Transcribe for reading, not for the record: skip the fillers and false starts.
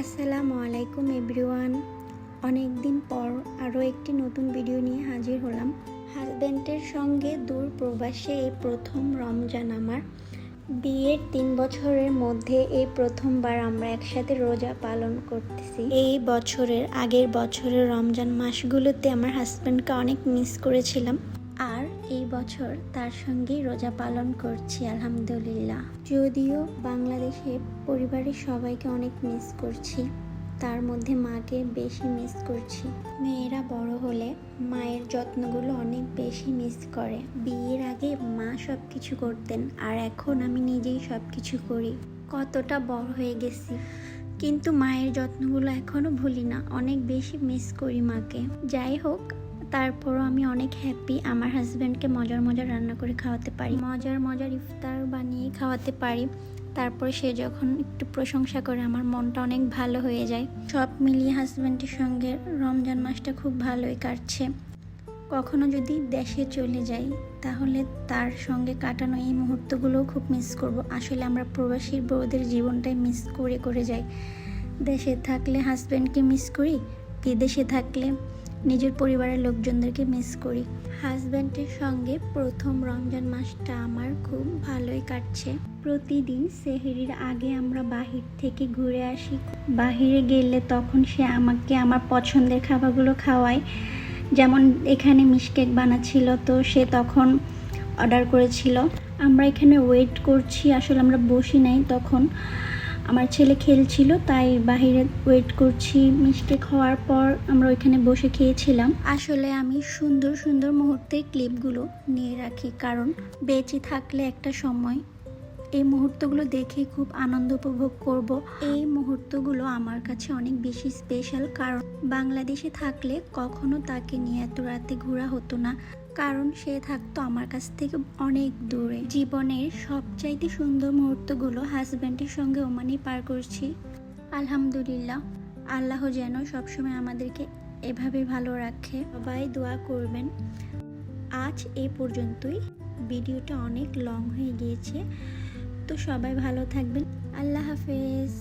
আসসালামু আলাইকুম এভরিওয়ান। অনেক দিন পর আরও একটি নতুন ভিডিও নিয়ে হাজির হলাম। হাজব্যান্ডের সঙ্গে দূর প্রবাসে এই প্রথম রমজান আমার। বিয়ের 3 বছরের মধ্যে এই প্রথমবার আমরা একসাথে রোজা পালন করতেছি। এই বছরের আগের বছরের রমজান মাসগুলোতে আমার হাজব্যান্ডকে অনেক মিস করেছিলাম, আর এই বছর তার সঙ্গেই রোজা পালন করছি আলহামদুলিল্লাহ। যদিও বাংলাদেশে পরিবারের সবাইকে অনেক মিস করছি, তার মধ্যে মাকে বেশি মিস করছি। মেয়েরা বড় হলে মায়ের যত্নগুলো অনেক বেশি মিস করে। বিয়ের আগে মা সব কিছু করতেন, আর এখন আমি নিজেই সব কিছু করি। কতটা বড় হয়ে গেছি, কিন্তু মায়ের যত্নগুলো এখনও ভুলি না। অনেক বেশি মিস করি মাকে। যাই হোক, তারপরও আমি অনেক হ্যাপি আমার হাজব্যান্ডকে মজার মজার রান্না করে খাওয়াতে পারি, মজার মজার ইফতার বানিয়ে খাওয়াতে পারি। তারপর সে যখন একটু প্রশংসা করে আমার মনটা অনেক ভালো হয়ে যায়। সব মিলিয়ে হাজব্যান্ডের সঙ্গে রমজান মাসটা খুব ভালোই কাটছে। কখনো যদি দেশে চলে যাই তাহলে তার সঙ্গে কাটানো এই মুহূর্তগুলোও খুব মিস করব। আসলে আমরা প্রবাসীর বউদের জীবনটাই মিস করে করে যাই। দেশে থাকলে হাজব্যান্ডকে মিস করি, বিদেশে থাকলে নিজের পরিবারের লোকজনদেরকে মিস করি। হাজব্যান্ডের সঙ্গে প্রথম রমজান মাসটা আমার খুব ভালোই কাটছে। প্রতিদিন সেহরির আগে আমরা বাহির থেকে ঘুরে আসি। বাহিরে গেলে তখন সে আমাকে আমার পছন্দের খাবারগুলো খাওয়ায়। যেমন এখানে মিষ্টি বানাচ্ছিল, তো সে তখন অর্ডার করেছিল। আমরা এখানে ওয়েট করছি, আসলে আমরা বসি নাই তখন। আমার ছেলে খেলছিল, তাই বাহিরে ওয়েট করছি। মিষ্টি খাওয়ার পর আমরা ওইখানে বসে খেয়েছিলাম। আসলে আমি সুন্দর সুন্দর মুহূর্তের ক্লিপগুলো নিয়ে রাখি, কারণ বেঁচে থাকলে একটা সময় এই মুহূর্তগুলো দেখে খুব আনন্দ উপভোগ করব। এই মুহূর্তগুলো আমার কাছে অনেক বেশি স্পেশাল, কারণ বাংলাদেশে থাকলে কখনো তাকে নিয়ে এত রাতে ঘোরা হতো না, কারণ সে থাকতো আমার কাছ থেকে অনেক দূরে। জীবনের সবচাইতে সুন্দর মুহূর্তগুলো হাজব্যান্ডের সঙ্গে ওমানেই পার করছি। আলহামদুলিল্লাহ, আল্লাহ যেন সবসময় আমাদেরকে এভাবে ভালো রাখে। সবাই দোয়া করবেন। আজ এই পর্যন্তই। ভিডিওটা অনেক লং হয়ে গিয়েছে, তো সবাই ভালো থাকবেন। আল্লাহ হাফেজ।